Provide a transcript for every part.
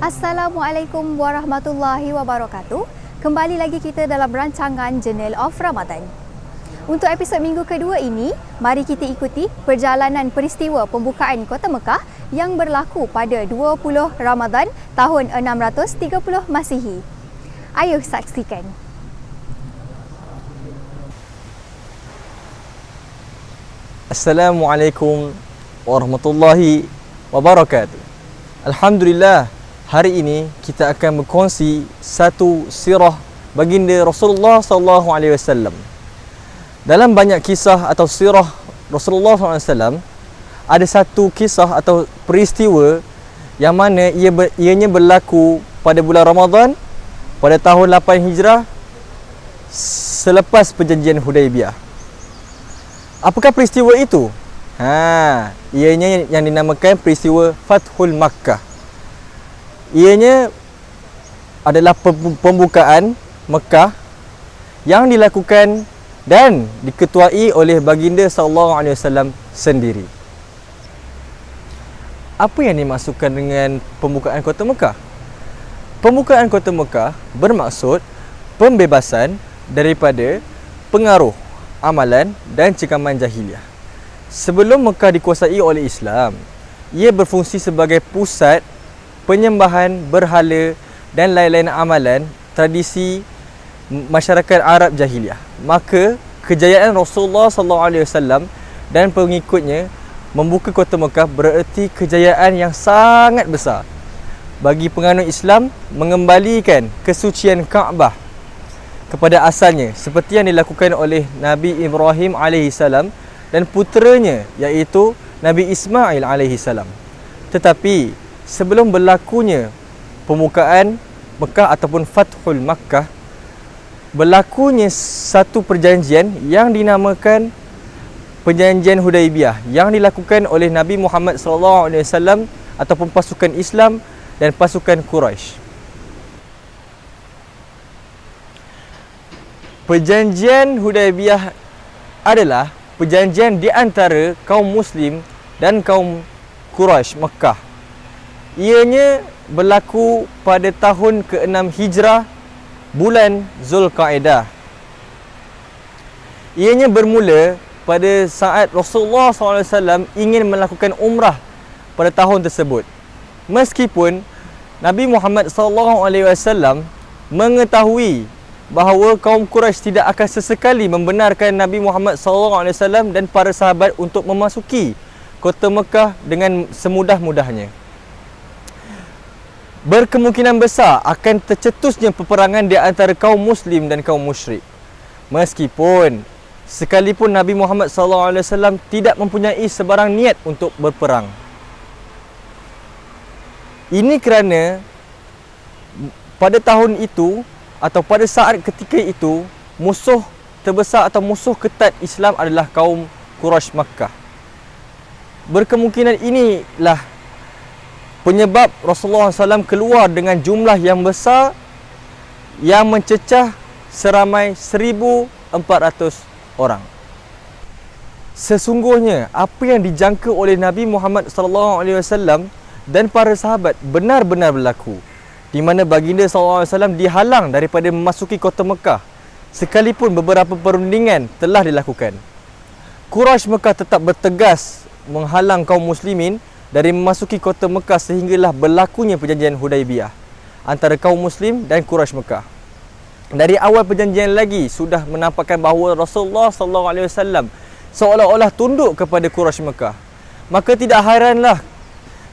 Assalamualaikum warahmatullahi wabarakatuh. Kembali lagi kita dalam rancangan Journal of Ramadan. Untuk episod minggu kedua ini, mari kita ikuti perjalanan peristiwa pembukaan Kota Mekah yang berlaku pada 20 Ramadan tahun 630 Masihi. Ayo saksikan. Assalamualaikum warahmatullahi wabarakatuh. Alhamdulillah, hari ini kita akan berkongsi satu sirah baginda Rasulullah SAW. Dalam banyak kisah atau sirah Rasulullah SAW, ada satu kisah atau peristiwa yang mana ianya berlaku pada bulan Ramadan pada tahun 8 Hijrah selepas perjanjian Hudaibiyah. Apakah peristiwa itu? Ianya yang dinamakan peristiwa Fathul Makkah. Ianya adalah pembukaan Mekah yang dilakukan dan diketuai oleh baginda SAW sendiri. Apa yang dimaksudkan dengan pembukaan Kota Mekah? Pembukaan Kota Mekah bermaksud pembebasan daripada pengaruh amalan dan cekaman jahiliah. Sebelum Mekah dikuasai oleh Islam, ia berfungsi sebagai pusat penyembahan berhala dan lain-lain amalan tradisi masyarakat Arab jahiliah. Maka kejayaan Rasulullah SAW dan pengikutnya membuka Kota Mekah bererti kejayaan yang sangat besar bagi penganut Islam mengembalikan kesucian Kaabah kepada asalnya, seperti yang dilakukan oleh Nabi Ibrahim AS dan puteranya iaitu Nabi Ismail AS. Tetapi sebelum berlakunya pembukaan Mekah ataupun Fathul Makkah, berlakunya satu perjanjian yang dinamakan Perjanjian Hudaibiyah yang dilakukan oleh Nabi Muhammad SAW ataupun pasukan Islam dan pasukan Quraisy. Perjanjian Hudaibiyah adalah perjanjian di antara kaum Muslim dan kaum Quraisy Mekah. Ianya berlaku pada tahun ke-6 Hijrah bulan Zulkaidah. Ianya bermula pada saat Rasulullah SAW ingin melakukan umrah pada tahun tersebut. Meskipun Nabi Muhammad SAW mengetahui bahawa kaum Quraisy tidak akan sesekali membenarkan Nabi Muhammad SAW dan para sahabat untuk memasuki Kota Mekah dengan semudah-mudahnya. Berkemungkinan besar akan tercetusnya peperangan di antara kaum Muslim dan kaum musyrik. Meskipun sekalipun Nabi Muhammad SAW tidak mempunyai sebarang niat untuk berperang. Ini kerana pada tahun itu atau pada saat ketika itu, musuh terbesar atau musuh ketat Islam adalah kaum Quraisy Makkah. Berkemungkinan inilah penyebab Rasulullah SAW keluar dengan jumlah yang besar yang mencecah seramai 1,400 orang. Sesungguhnya apa yang dijangka oleh Nabi Muhammad SAW dan para sahabat benar-benar berlaku, di mana baginda SAW dihalang daripada memasuki Kota Mekah sekalipun beberapa perundingan telah dilakukan. Quraisy Mekah tetap bertegas menghalang kaum muslimin dari memasuki Kota Mekah sehinggalah berlakunya perjanjian Hudaibiyah antara kaum muslim dan Quraisy Mekah. Dari awal perjanjian lagi sudah menampakkan bahawa Rasulullah SAW seolah-olah tunduk kepada Quraisy Mekah. Maka tidak hairanlah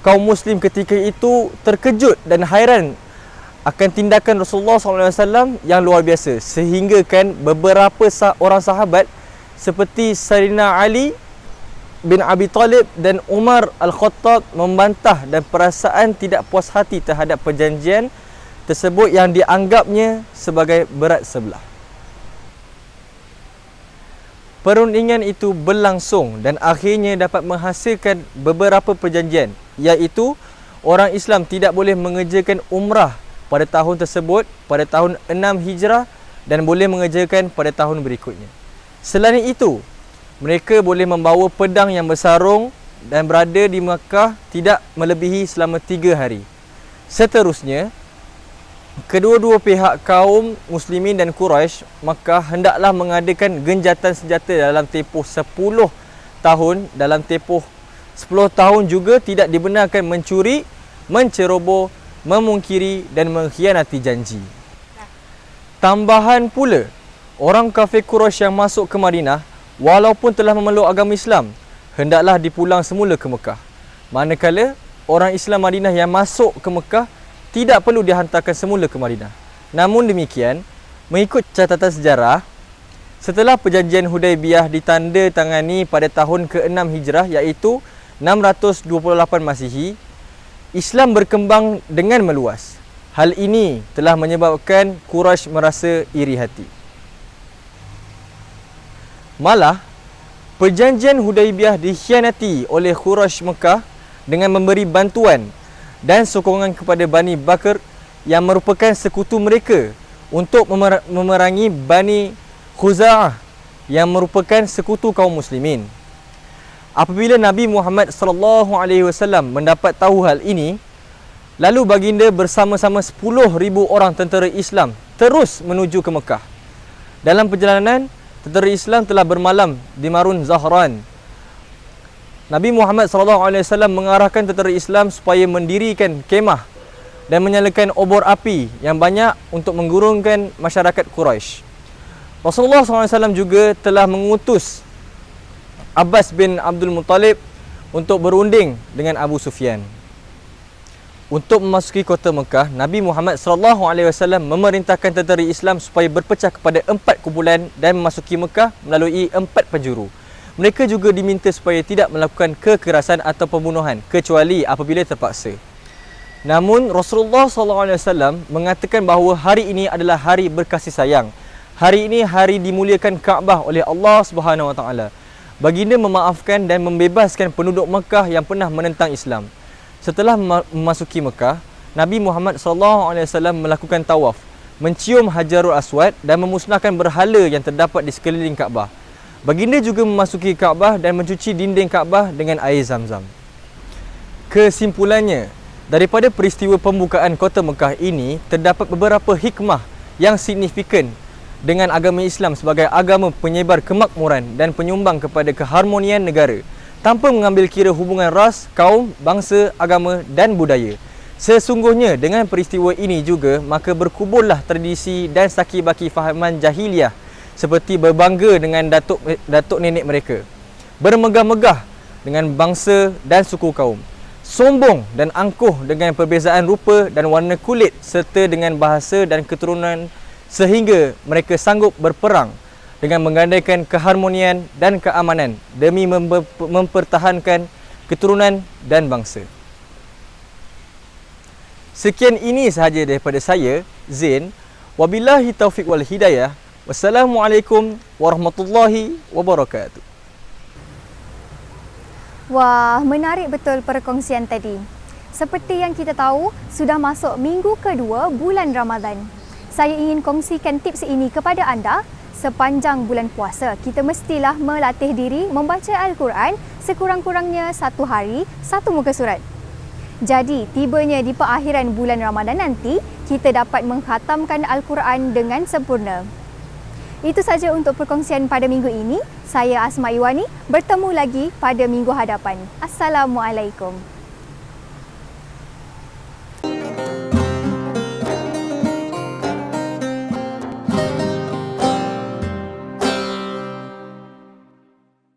kaum muslim ketika itu terkejut dan hairan akan tindakan Rasulullah SAW yang luar biasa, sehingga kan beberapa orang sahabat seperti Sayyidina Ali bin Abi Talib dan Umar Al-Khattab membantah dan perasaan tidak puas hati terhadap perjanjian tersebut yang dianggapnya sebagai berat sebelah. Perundingan itu berlangsung dan akhirnya dapat menghasilkan beberapa perjanjian, iaitu orang Islam tidak boleh mengerjakan umrah pada tahun tersebut pada tahun 6 Hijrah dan boleh mengerjakan pada tahun berikutnya. Selain itu, mereka boleh membawa pedang yang bersarung dan berada di Mekah tidak melebihi selama 3 hari. Seterusnya, kedua-dua pihak kaum muslimin dan Quraisy maka hendaklah mengadakan genjatan senjata dalam tempoh 10 tahun. Dalam tempoh 10 tahun juga tidak dibenarkan mencuri, menceroboh, memungkiri dan mengkhianati janji. Tambahan pula, orang kafir Quraisy yang masuk ke Madinah walaupun telah memeluk agama Islam, hendaklah dipulang semula ke Mekah. Manakala orang Islam Madinah yang masuk ke Mekah tidak perlu dihantarkan semula ke Madinah. Namun demikian, mengikut catatan sejarah, setelah perjanjian Hudaibiyah ditandatangani pada tahun ke-6 Hijrah iaitu 628 Masihi, Islam berkembang dengan meluas. Hal ini telah menyebabkan Quraisy merasa iri hati. Malah, perjanjian Hudaibiyah dikhianati oleh Quraisy Mekah dengan memberi bantuan dan sokongan kepada Bani Bakr yang merupakan sekutu mereka untuk memerangi Bani Khuza'ah yang merupakan sekutu kaum muslimin. Apabila Nabi Muhammad SAW mendapat tahu hal ini, lalu baginda bersama-sama 10,000 orang tentera Islam terus menuju ke Mekah. Dalam perjalanan, tentera Islam telah bermalam di Marun Zahran. Nabi Muhammad SAW mengarahkan tentera Islam supaya mendirikan kemah dan menyalakan obor api yang banyak untuk menggurungkan masyarakat Quraisy. Rasulullah SAW juga telah mengutus Abbas bin Abdul Muttalib untuk berunding dengan Abu Sufyan. Untuk memasuki kota Mekah, Nabi Muhammad SAW memerintahkan tentera Islam supaya berpecah kepada 4 kumpulan dan memasuki Mekah melalui 4 penjuru. Mereka juga diminta supaya tidak melakukan kekerasan atau pembunuhan kecuali apabila terpaksa. Namun Rasulullah SAW mengatakan bahawa hari ini adalah hari berkasih sayang. Hari ini hari dimuliakan Kaabah oleh Allah Subhanahu Wa Taala. Baginda memaafkan dan membebaskan penduduk Mekah yang pernah menentang Islam. Setelah memasuki Mekah, Nabi Muhammad SAW melakukan tawaf, mencium Hajarul Aswad dan memusnahkan berhala yang terdapat di sekeliling Kaabah. Baginda juga memasuki Kaabah dan mencuci dinding Kaabah dengan air Zam-Zam. Kesimpulannya, daripada peristiwa pembukaan kota Mekah ini, terdapat beberapa hikmah yang signifikan dengan agama Islam sebagai agama penyebar kemakmuran dan penyumbang kepada keharmonian negara tanpa mengambil kira hubungan ras, kaum, bangsa, agama dan budaya. Sesungguhnya dengan peristiwa ini juga, maka berkuburlah tradisi dan saki-baki fahaman jahiliah seperti berbangga dengan datuk nenek mereka, bermegah-megah dengan bangsa dan suku kaum, sombong dan angkuh dengan perbezaan rupa dan warna kulit serta dengan bahasa dan keturunan sehingga mereka sanggup berperang dengan menggandaikan keharmonian dan keamanan demi mempertahankan keturunan dan bangsa. Sekian ini sahaja daripada saya, Zain. Wabillahi taufiq wal hidayah. Wassalamualaikum warahmatullahi wabarakatuh. Wah, menarik betul perkongsian tadi. Seperti yang kita tahu, sudah masuk minggu kedua bulan Ramadan. Saya ingin kongsikan tips ini kepada anda. Sepanjang bulan puasa, kita mestilah melatih diri membaca Al-Quran sekurang-kurangnya 1 hari, 1 muka surat. Jadi, tibanya di perakhiran bulan Ramadan nanti, kita dapat mengkhatamkan Al-Quran dengan sempurna. Itu saja untuk perkongsian pada minggu ini. Saya Asma Iwani, bertemu lagi pada minggu hadapan. Assalamualaikum.